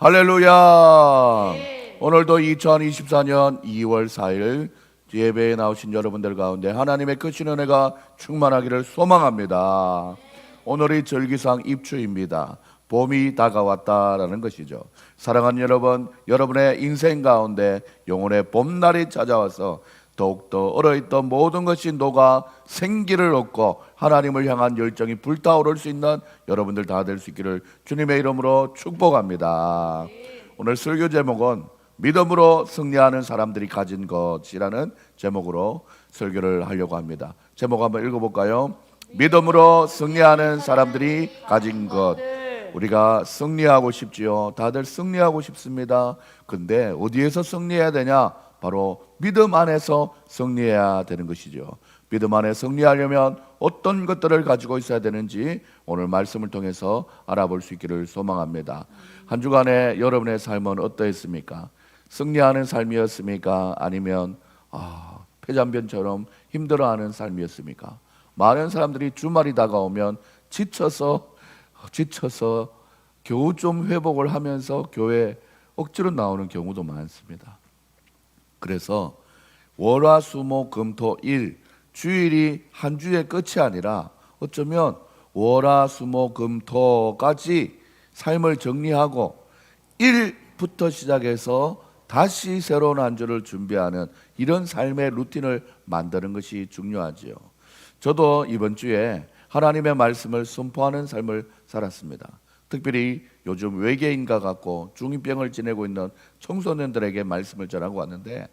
할렐루야. 오늘도 2024년 2월 4일 예배에 나오신 여러분들 가운데 하나님의 크신 은혜가 충만하기를 소망합니다. 오늘이 절기상 입추입니다. 봄이 다가왔다라는 것이죠. 사랑하는 여러분, 여러분의 인생 가운데 영혼의 봄날이 찾아와서 더욱더 얼어있던 모든 것이 녹아 생기를 얻고 하나님을 향한 열정이 불타오를 수 있는 여러분들 다 될 수 있기를 주님의 이름으로 축복합니다. 오늘 설교 제목은 믿음으로 승리하는 사람들이 가진 것이라는 제목으로 설교를 하려고 합니다. 제목 한번 읽어볼까요? 믿음으로 승리하는 사람들이 가진 것. 우리가 승리하고 싶지요. 다들 승리하고 싶습니다. 근데 어디에서 승리해야 되냐? 바로 믿음 안에서 승리해야 되는 것이죠. 믿음 안에 승리하려면 어떤 것들을 가지고 있어야 되는지 오늘 말씀을 통해서 알아볼 수 있기를 소망합니다. 한 주간에 여러분의 삶은 어떠했습니까? 승리하는 삶이었습니까? 아니면 패잔변처럼 힘들어하는 삶이었습니까? 많은 사람들이 주말이 다가오면 지쳐서 겨우 좀 회복을 하면서 교회에 억지로 나오는 경우도 많습니다. 그래서 월화수목금토일 주일이 한 주의 끝이 아니라 어쩌면 월화수목금토까지 삶을 정리하고 1부터 시작해서 다시 새로운 한 주를 준비하는 이런 삶의 루틴을 만드는 것이 중요하지요. 저도 이번 주에 하나님의 말씀을 선포하는 삶을 살았습니다. 특별히 요즘 외계인과 같고 중2병을 지내고 있는 청소년들에게 말씀을 전하고 왔는데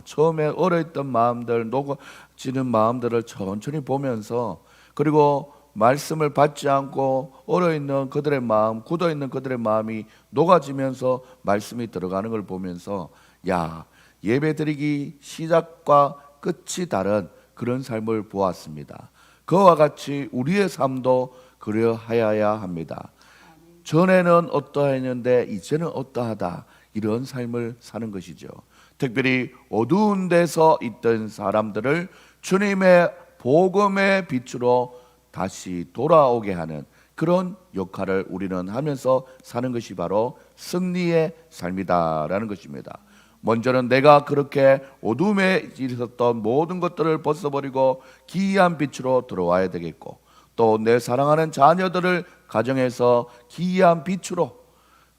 처음에 얼어있던 마음들, 녹아지는 마음들을 천천히 보면서 그리고 말씀을 받지 않고 얼어있는 그들의 마음, 굳어있는 그들의 마음이 녹아지면서 말씀이 들어가는 걸 보면서 예배드리기 시작과 끝이 다른 그런 삶을 보았습니다. 그와 같이 우리의 삶도 그러하여야 합니다. 전에는 어떠했는데 이제는 어떠하다, 이런 삶을 사는 것이죠. 특별히 어두운 데서 있던 사람들을 주님의 복음의 빛으로 다시 돌아오게 하는 그런 역할을 우리는 하면서 사는 것이 바로 승리의 삶이다라는 것입니다. 먼저는 내가 그렇게 어둠에 있었던 모든 것들을 벗어버리고 기이한 빛으로 들어와야 되겠고, 또 내 사랑하는 자녀들을 가정에서 기이한 빛으로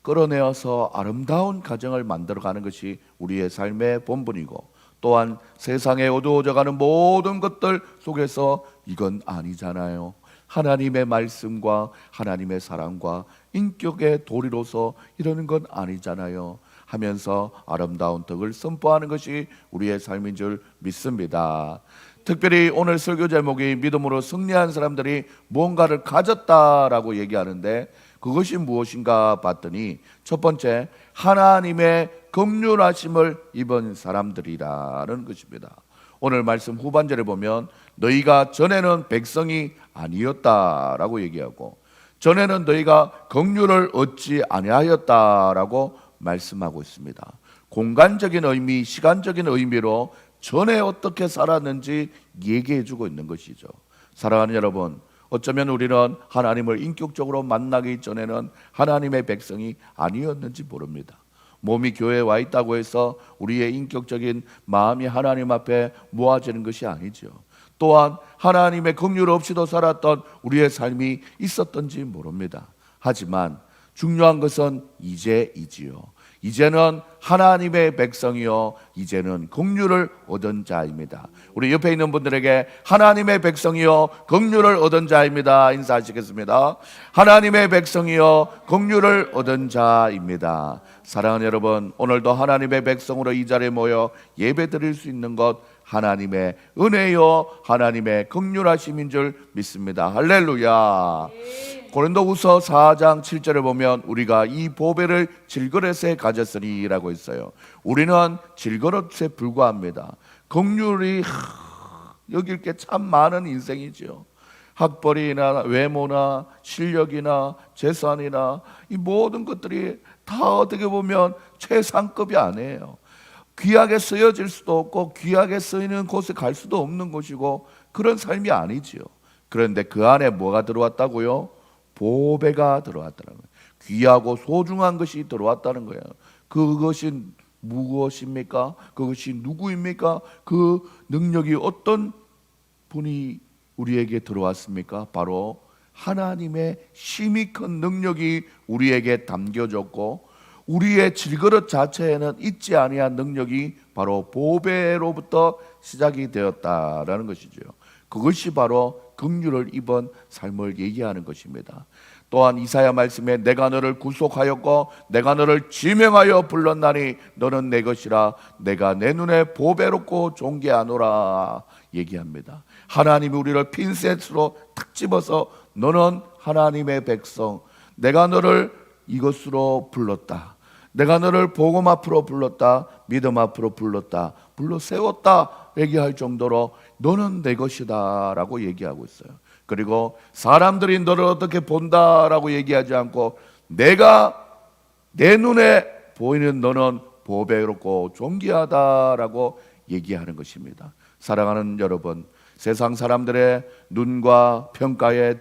끌어내어서 아름다운 가정을 만들어가는 것이 우리의 삶의 본분이고, 또한 세상에 어두워져가는 모든 것들 속에서 이건 아니잖아요, 하나님의 말씀과 하나님의 사랑과 인격의 도리로서 이러는 건 아니잖아요 하면서 아름다운 덕을 선포하는 것이 우리의 삶인 줄 믿습니다. 특별히 오늘 설교 제목이 믿음으로 승리한 사람들이 무언가를 가졌다라고 얘기하는데 그것이 무엇인가 봤더니 첫 번째, 하나님의 긍휼하심을 입은 사람들이라는 것입니다. 오늘 말씀 후반절에 보면 너희가 전에는 백성이 아니었다라고 얘기하고, 전에는 너희가 긍휼을 얻지 아니하였다라고 말씀하고 있습니다. 공간적인 의미, 시간적인 의미로 전에 어떻게 살았는지 얘기해 주고 있는 것이죠. 사랑하는 여러분, 어쩌면 우리는 하나님을 인격적으로 만나기 전에는 하나님의 백성이 아니었는지 모릅니다. 몸이 교회에 와 있다고 해서 우리의 인격적인 마음이 하나님 앞에 모아지는 것이 아니죠. 또한 하나님의 긍휼 없이도 살았던 우리의 삶이 있었던지 모릅니다. 하지만 중요한 것은 이제이지요. 이제는 하나님의 백성이요, 이제는 긍휼을 얻은 자입니다. 우리 옆에 있는 분들에게 하나님의 백성이요, 긍휼을 얻은 자입니다 인사하시겠습니다. 하나님의 백성이요, 긍휼을 얻은 자입니다. 사랑하는 여러분, 오늘도 하나님의 백성으로 이 자리에 모여 예배 드릴 수 있는 것 하나님의 은혜요, 하나님의 긍휼하심인 줄 믿습니다. 할렐루야. 고린도후서 4장 7절에 보면 우리가 이 보배를 질그릇에 가졌으니 라고 있어요. 우리는 질그릇에 불과합니다. 긍휼이 여길 게 참 많은 인생이죠. 학벌이나 외모나 실력이나 재산이나 이 모든 것들이 다 어떻게 보면 최상급이 아니에요. 귀하게 쓰여질 수도 없고 귀하게 쓰이는 곳에 갈 수도 없는 곳이고 그런 삶이 아니지요. 그런데 그 안에 뭐가 들어왔다고요? 보배가 들어왔더라고요. 귀하고 소중한 것이 들어왔다는 거예요. 그것이 무엇입니까? 그것이 누구입니까? 그 능력이 어떤 분이 우리에게 들어왔습니까? 바로 하나님의 심히 큰 능력이 우리에게 담겨졌고, 우리의 질그릇 자체에는 있지 아니한 능력이 바로 보배로부터 시작이 되었다라는 것이죠. 그것이 바로 긍휼을 입은 삶을 얘기하는 것입니다. 또한 이사야 말씀에 내가 너를 구속하였고 내가 너를 지명하여 불렀나니 너는 내 것이라 내가 내 눈에 보배롭고 존귀하노라 얘기합니다. 하나님이 우리를 핀셋으로 탁 집어서 너는 하나님의 백성, 내가 너를 이것으로 불렀다, 내가 너를 복음 앞으로 불렀다, 믿음 앞으로 불렀다, 불러 세웠다 얘기할 정도로 너는 내 것이다 라고 얘기하고 있어요. 그리고 사람들이 너를 어떻게 본다라고 얘기하지 않고 내가 내 눈에 보이는 너는 보배롭고 존귀하다라고 얘기하는 것입니다. 사랑하는 여러분, 세상 사람들의 눈과 평가에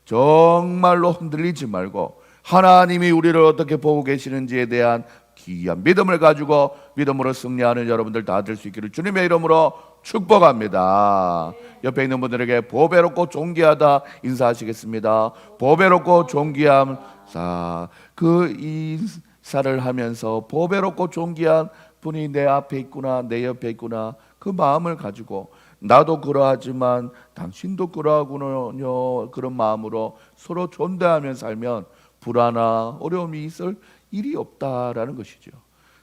정말로 흔들리지 말고 하나님이 우리를 어떻게 보고 계시는지에 대한 귀한 믿음을 가지고 믿음으로 승리하는 여러분들 다 될 수 있기를 주님의 이름으로 축복합니다. 옆에 있는 분들에게 보배롭고 존귀하다 인사하시겠습니다. 보배롭고 존귀함. 자, 그 인사를 하면서 보배롭고 존귀한 분이 내 앞에 있구나, 내 옆에 있구나, 그 마음을 가지고 나도 그러하지만 당신도 그러하군요, 그런 마음으로 서로 존대하며 살면 불안이나 어려움이 있을 일이 없다라는 것이죠.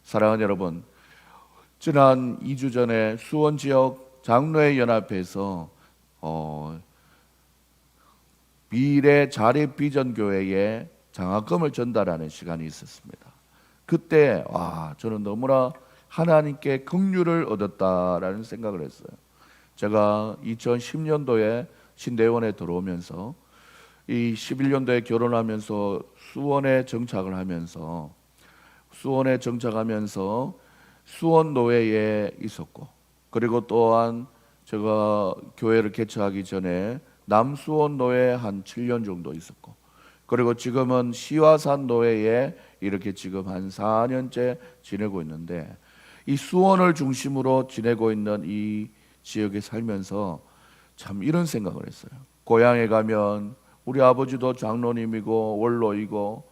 사랑하는 여러분, 지난 2주 전에 수원 지역 장로회 연합회에서 미래 자립 비전 교회에 장학금을 전달하는 시간이 있었습니다. 그때 저는 너무나 하나님께 긍휼을 얻었다라는 생각을 했어요. 제가 2010년도에 신대원에 들어오면서 이 11년도에 결혼하면서 수원에 정착하면서 수원 노회에 있었고, 그리고 또한 제가 교회를 개척하기 전에 남수원 노회에 한 7년 정도 있었고, 그리고 지금은 시화산 노회에 이렇게 지금 한 4년째 지내고 있는데, 이 수원을 중심으로 지내고 있는 이 지역에 살면서 참 이런 생각을 했어요. 고향에 가면 우리 아버지도 장로님이고 원로이고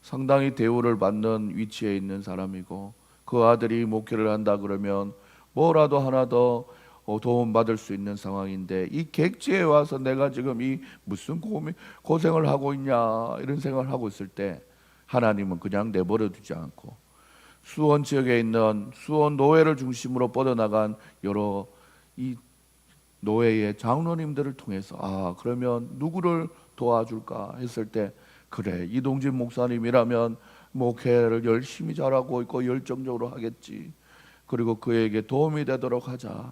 상당히 대우를 받는 위치에 있는 사람이고, 그 아들이 목회를 한다 그러면 뭐라도 하나 더 도움받을 수 있는 상황인데, 이 객지에 와서 내가 지금 이 무슨 고생을 하고 있냐 이런 생각을 하고 있을 때 하나님은 그냥 내버려 두지 않고 수원 지역에 있는 수원 노회를 중심으로 뻗어나간 여러 이 노회의 장로님들을 통해서 그러면 누구를 도와줄까 했을 때, 그래, 이동진 목사님이라면 목회를 열심히 잘하고 있고 열정적으로 하겠지, 그리고 그에게 도움이 되도록 하자,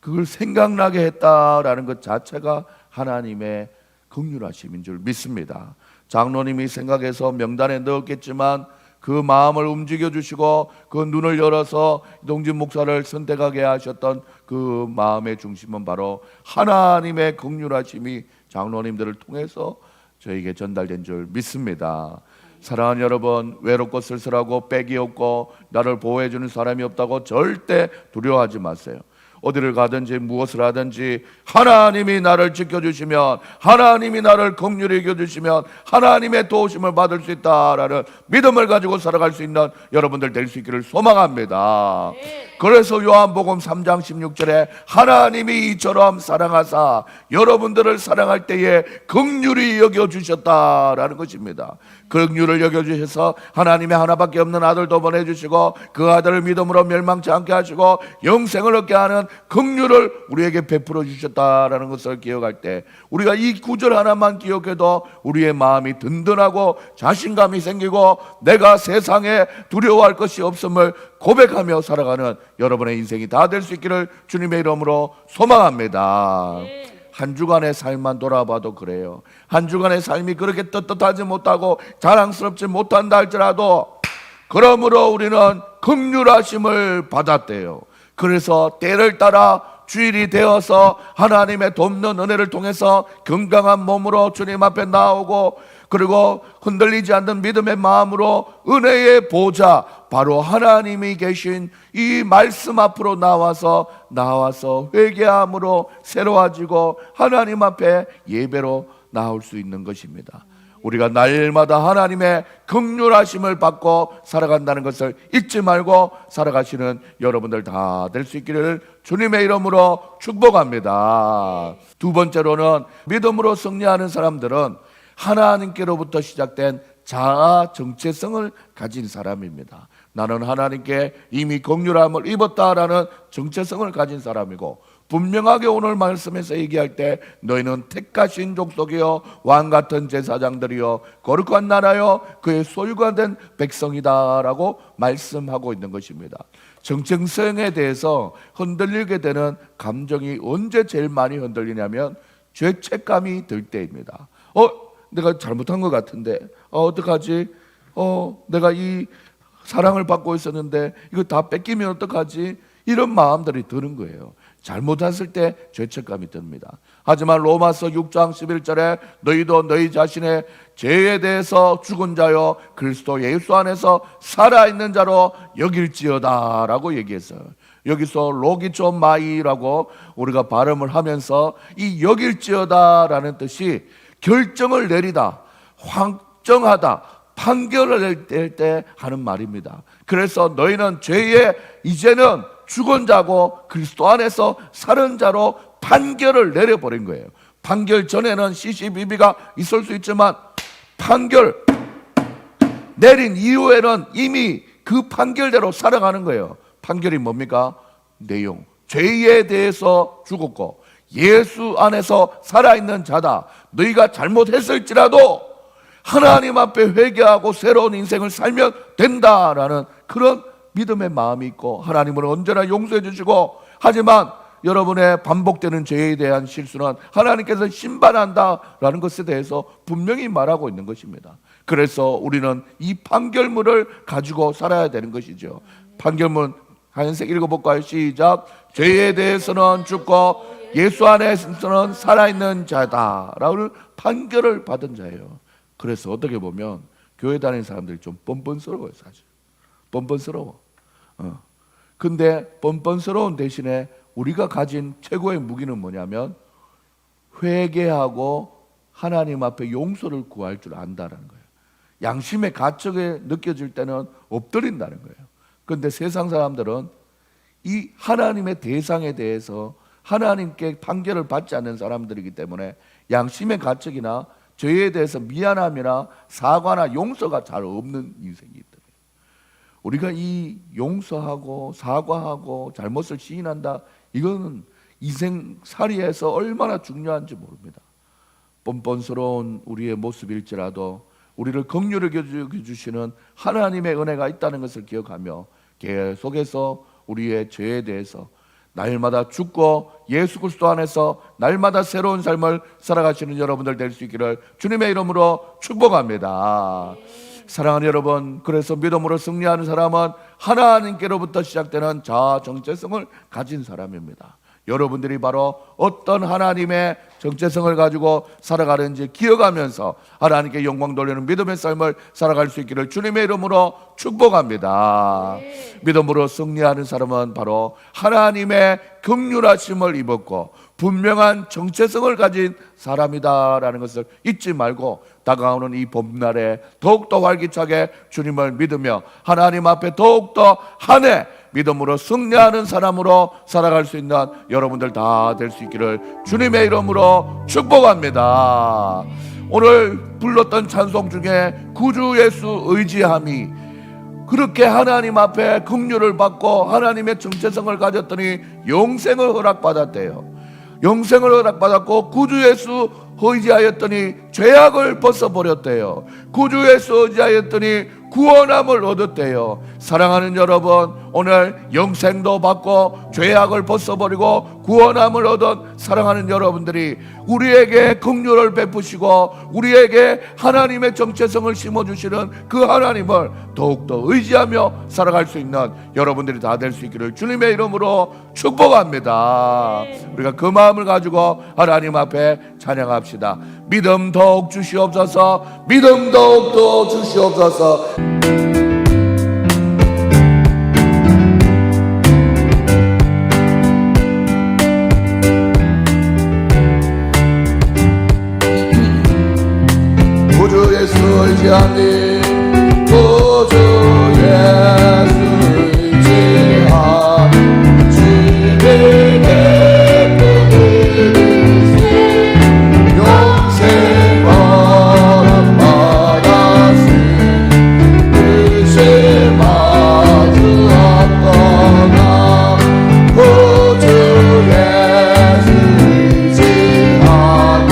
그걸 생각나게 했다라는 것 자체가 하나님의 긍휼하심인 줄 믿습니다. 장로님이 생각해서 명단에 넣었겠지만 그 마음을 움직여 주시고 그 눈을 열어서 이동진 목사를 선택하게 하셨던 그 마음의 중심은 바로 하나님의 긍휼하심이 장로님들을 통해서 저에게 전달된 줄 믿습니다. 사랑하는 여러분, 외롭고 쓸쓸하고 빽이 없고 나를 보호해 주는 사람이 없다고 절대 두려워하지 마세요. 어디를 가든지 무엇을 하든지 하나님이 나를 지켜주시면, 하나님이 나를 긍휼히 여겨주시면 하나님의 도우심을 받을 수 있다라는 믿음을 가지고 살아갈 수 있는 여러분들 될 수 있기를 소망합니다. 그래서 요한복음 3장 16절에 하나님이 이처럼 사랑하사 여러분들을 사랑할 때에 긍휼히 여겨주셨다라는 것입니다. 긍휼을 여겨주셔서 하나님의 하나밖에 없는 아들도 보내주시고 그 아들을 믿음으로 멸망치 않게 하시고 영생을 얻게 하는 긍휼을 우리에게 베풀어 주셨다라는 것을 기억할 때, 우리가 이 구절 하나만 기억해도 우리의 마음이 든든하고 자신감이 생기고 내가 세상에 두려워할 것이 없음을 고백하며 살아가는 여러분의 인생이 다 될 수 있기를 주님의 이름으로 소망합니다. 한 주간의 삶만 돌아봐도 그래요. 한 주간의 삶이 그렇게 떳떳하지 못하고 자랑스럽지 못한다 할지라도 그러므로 우리는 긍휼하심을 받았대요. 그래서 때를 따라 주일이 되어서 하나님의 돕는 은혜를 통해서 건강한 몸으로 주님 앞에 나오고 그리고 흔들리지 않는 믿음의 마음으로 은혜의 보좌, 바로 하나님이 계신 이 말씀 앞으로 나와서 회개함으로 새로워지고 하나님 앞에 예배로 나올 수 있는 것입니다. 우리가 날마다 하나님의 긍휼하심을 받고 살아간다는 것을 잊지 말고 살아가시는 여러분들 다 될 수 있기를 주님의 이름으로 축복합니다. 두 번째로는 믿음으로 승리하는 사람들은 하나님께로부터 시작된 자아 정체성을 가진 사람입니다. 나는 하나님께 이미 긍휼함을 입었다라는 정체성을 가진 사람이고, 분명하게 오늘 말씀에서 얘기할 때 너희는 택하신 족속이요 왕같은 제사장들이요 거룩한 나라요 그의 소유가 된 백성이다라고 말씀하고 있는 것입니다. 정체성에 대해서 흔들리게 되는 감정이 언제 제일 많이 흔들리냐면 죄책감이 들 때입니다. 내가 잘못한 것 같은데 어떡하지? 내가 이 사랑을 받고 있었는데 이거 다 뺏기면 어떡하지? 이런 마음들이 드는 거예요. 잘못했을 때 죄책감이 듭니다. 하지만 로마서 6장 11절에 너희도 너희 자신의 죄에 대해서 죽은 자요 그리스도 예수 안에서 살아있는 자로 여길지어다 라고 얘기했어요. 여기서 로기초 마이라고 우리가 발음을 하면서 이 여길지어다 라는 뜻이 결정을 내리다, 확정하다, 판결을 낼 때 하는 말입니다. 그래서 너희는 죄에 이제는 죽은 자고 그리스도 안에서 사는 자로 판결을 내려버린 거예요. 판결 전에는 시시비비가 있을 수 있지만 판결 내린 이후에는 이미 그 판결대로 살아가는 거예요. 판결이 뭡니까? 내용, 죄에 대해서 죽었고 예수 안에서 살아있는 자다. 너희가 잘못했을지라도 하나님 앞에 회개하고 새로운 인생을 살면 된다라는 그런 믿음의 마음이 있고, 하나님은 언제나 용서해 주시고, 하지만 여러분의 반복되는 죄에 대한 실수는 하나님께서 심판한다라는 것에 대해서 분명히 말하고 있는 것입니다. 그래서 우리는 이 판결문을 가지고 살아야 되는 것이죠. 판결문 하얀색 읽어볼까요? 시작. 죄에 대해서는 죽고 예수 안에서는 살아있는 자다라는 판결을 받은 자예요. 그래서 어떻게 보면 교회 다니는 사람들이 좀 뻔뻔스러워요. 사실 뻔뻔스러워. 근데 뻔뻔스러운 대신에 우리가 가진 최고의 무기는 뭐냐면 회개하고 하나님 앞에 용서를 구할 줄 안다는 거예요. 양심의 가책이 느껴질 때는 엎드린다는 거예요. 그런데 세상 사람들은 이 하나님의 대상에 대해서 하나님께 판결을 받지 않는 사람들이기 때문에 양심의 가책이나 죄에 대해서 미안함이나 사과나 용서가 잘 없는 인생이 있다. 우리가 이 용서하고 사과하고 잘못을 시인한다, 이거는 인생살이에서 얼마나 중요한지 모릅니다. 뻔뻔스러운 우리의 모습일지라도 우리를 긍휼히 여겨주시는 하나님의 은혜가 있다는 것을 기억하며 계속해서 우리의 죄에 대해서 날마다 죽고 예수 그리스도 안에서 날마다 새로운 삶을 살아가시는 여러분들 될 수 있기를 주님의 이름으로 축복합니다. 사랑하는 여러분, 그래서 믿음으로 승리하는 사람은 하나님께로부터 시작되는 자아 정체성을 가진 사람입니다. 여러분들이 바로 어떤 하나님의 정체성을 가지고 살아가는지 기억하면서 하나님께 영광 돌리는 믿음의 삶을 살아갈 수 있기를 주님의 이름으로 축복합니다. 믿음으로 승리하는 사람은 바로 하나님의 긍휼하심을 입었고 분명한 정체성을 가진 사람이다라는 것을 잊지 말고 다가오는 이 봄날에 더욱더 활기차게 주님을 믿으며 하나님 앞에 더욱더 한 해 믿음으로 승리하는 사람으로 살아갈 수 있는 여러분들 다 될 수 있기를 주님의 이름으로 축복합니다. 오늘 불렀던 찬송 중에 구주 예수 의지함이 그렇게 하나님 앞에 긍휼을 받고 하나님의 정체성을 가졌더니 영생을 허락받았대요. 영생을 허락받았고 구주 예수 의지하였더니 죄악을 벗어버렸대요. 구주 예수 의지하였더니 구원함을 얻었대요. 사랑하는 여러분, 오늘 영생도 받고 죄악을 벗어버리고 구원함을 얻은 사랑하는 여러분들이 우리에게 긍휼을 베푸시고 우리에게 하나님의 정체성을 심어주시는 그 하나님을 더욱더 의지하며 살아갈 수 있는 여러분들이 다 될 수 있기를 주님의 이름으로 축복합니다. 우리가 그 마음을 가지고 하나님 앞에 찬양합시다. 믿음 더욱 주시옵소서. 믿음 더욱 주시옵소서. 구주 예수 의지하니 구주 예수 의지하니 주님의 꿈을 영생 바람바다시 의지 마주었거나 구주 예수 의지하니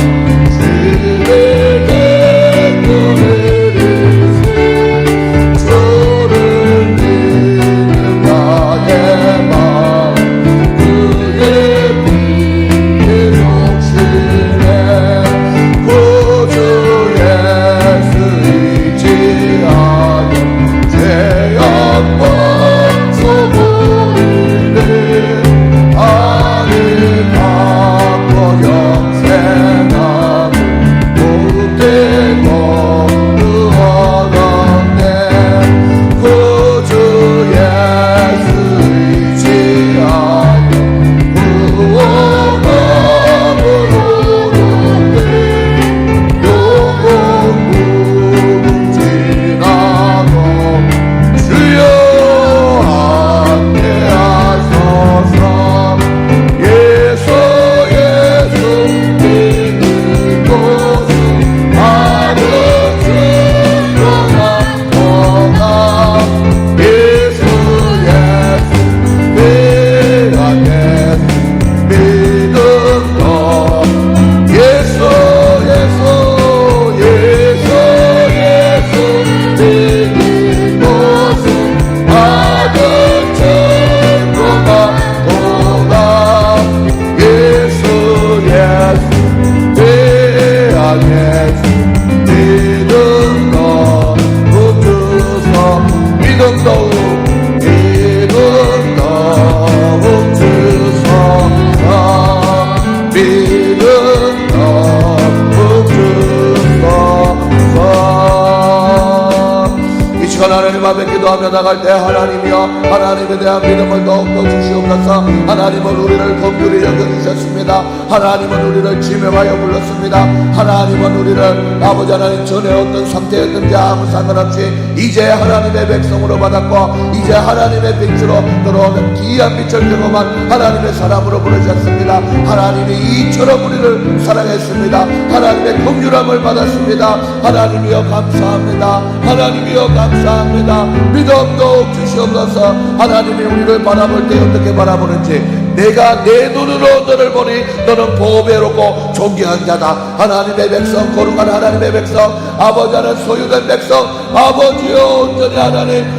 하나님 앞에 기도하며 나갈 때 하나님이여 하나님에 대한 믿음을 더욱더 주시옵소서. 하나님은 우리를 긍휼히 여겨주셨습니다. 하나님은 우리를 지명하여 불렀습니다. 하나님은 우리를 아버지 하나님 전에 어떤 상태였든지 아무 상관없이 이제 하나님의 백성으로 받았고 이제 하나님의 빛으로 들어오는 귀한 빛을 경험한 하나님의 사람으로 부르셨습니다. 하나님이 이처럼 우리를 사랑했습니다. 하나님의 긍휼함을 받았습니다. 하나님이여 감사합니다. 하나님이여 감사합니다. 믿음 더욱 주시옵소서. 하나님이 우리를 바라볼 때 어떻게 바라보는지 내가 내 눈으로 너를 보니 너는 보배롭고 존귀한 자다. 하나님의 백성 거룩한 하나님의 백성 아버지 하나님 소유된 백성 아버지여 온전히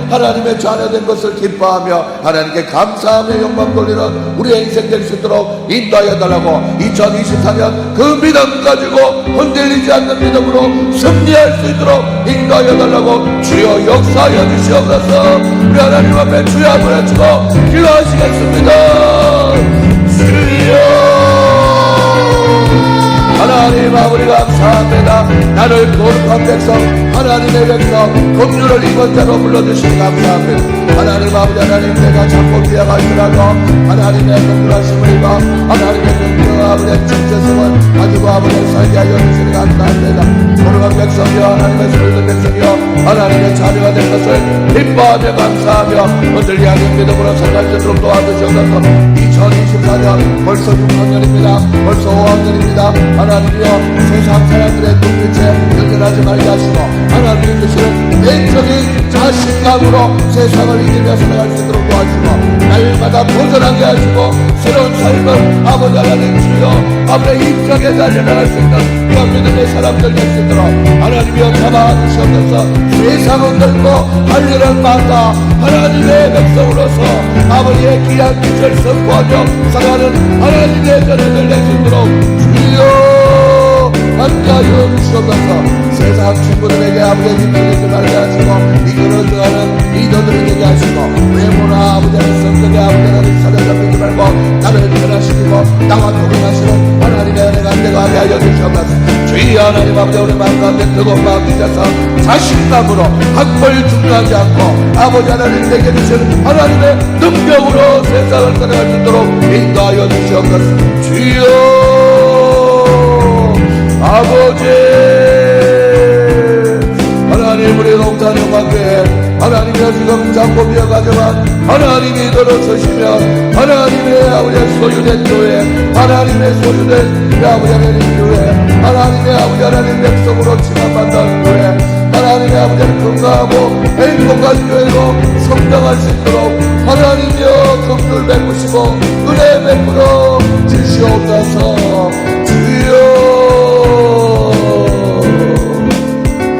하나님의 자녀된 것을 기뻐하며 하나님께 감사하며 영광 돌리는 우리의 인생 될 수 있도록 인도하여 달라고 2024년 그 믿음 가지고 흔들리지 않는 믿음으로 승리할 수 있도록 인도하여 달라고 주여 역사하여 주시옵소서. 우리 하나님 앞에 주여 한번 외치고 기도하시겠습니다. 주여 하나님 아버지 감사합니다. 나를 거룩한 백성 하나님의 백성 긍휼을 입은 자로 불러주시니 감사합니다. 하나님 아버지 하나님 내가 자꾸 비하갈지라도 하나님의 긍휼하심을 입어 하나님의 긍휼 아버지의 축제성을 가지고 아버지를 살게 하여 주시니 감사합니다. 거룩한 백성이여 하나님의 소유된 백성이여 하나님의 자녀가 된 것을 기뻐하며 감사하며 흔들리 않는 믿음으로 살아갈 수 있도록 도와주시옵소서. 2024년 벌써 6학년입니다. 벌써 5학년입니다. 하나님이여 세상 사람들의 눈빛에 연연하지 말게 하시고 하나님이 주시는 내적인 자신감으로 세상을 이기며 살아갈 수 있도록 도와주시고 날마다 도전하게 하시고 새로운 삶을 아버지 하나님 주여 아버지의 힘차게 달려나갈 수 있는 이런 믿음의 사람들 될 수 있도록 하나님이여 잡아주시옵소서. 세상은 넓고 하늘은 많다. 하나님의 백성으로서 아버지의 귀한 빛을 선포하며 살아가는 하나님의 자녀들 될 수 있도록 주여 함께하여 주시옵소서. 세상 친구들에게 아버지의 힘들게 말게 하시고 이끌어 들어가는 리더들을 되게 하시고 외모나 아버지의 성격에 아버지의 사려잡히지 말고 나를 변화시키고 나와 동행하시는 하나님의 은혜가 내가게 하여 주시옵소서. 주의 하나님 아버지 우리 마음 가운데 뜨거운 마음 주셔서 자신감으로 학벌 중요하지 않고 아버지 하나님 내게 주시는 하나님의 능력으로 세상을 살아갈 수 있도록 인도하여 주시옵소서. 주여 아버지 하나님 우리 농사는 관계에 하나님의 지금 장고비어 가져간 하나님이 들어서시면 하나님의 아버지의 소유된 교회 하나님의 소유된 아버지의 교회 하나님의 아버지 하나님 백성으로 칭함받는 교회 하나님의 아버지를 건강하고 행복한 교회로 성장할 수 있도록 하나님이여 긍휼 베푸시고 은혜 베풀어 주시옵소서. 주여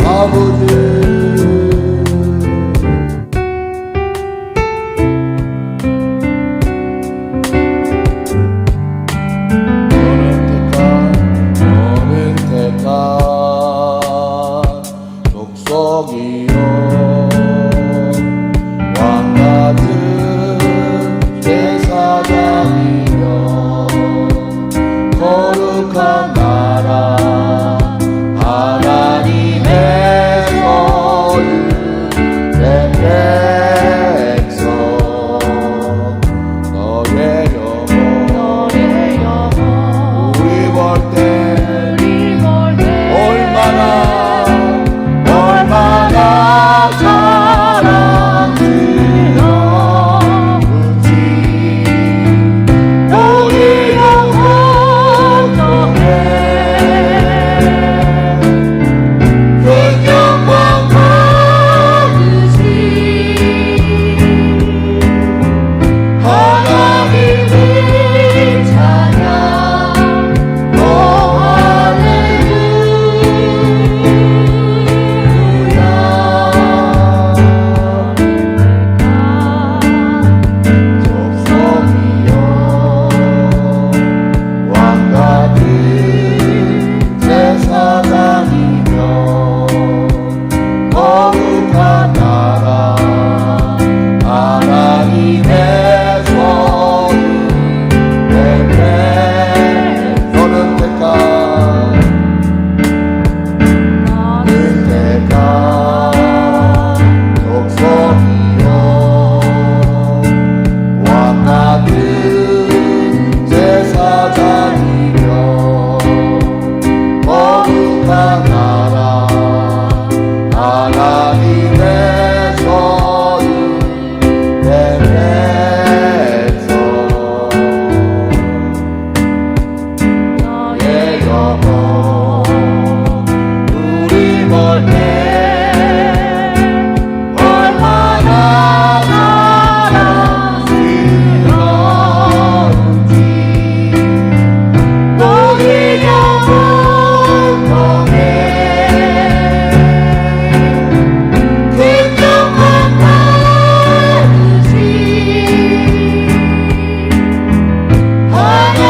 아버지 너는 택한 족속이요 왕같은 제사장이며 거룩한 나라 하나님의 소유된 백성 너의 영혼 우리 볼 때 얼마나 자랑스러운지 너의 영혼 그 영광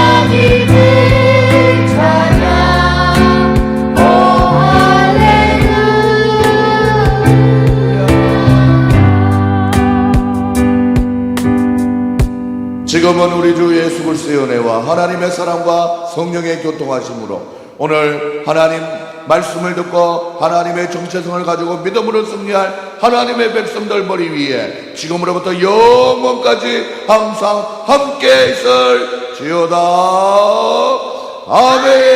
하나님을 찬양 지금은 우리 주 예수 그리스도의 은혜와 하나님의 사랑과 성령의 교통하심으로 오늘 하나님 말씀을 듣고 하나님의 정체성을 가지고 믿음으로 승리할 하나님의 백성들 머리 위에 지금으로부터 영원까지 항상 함께 있을지어다. 아멘.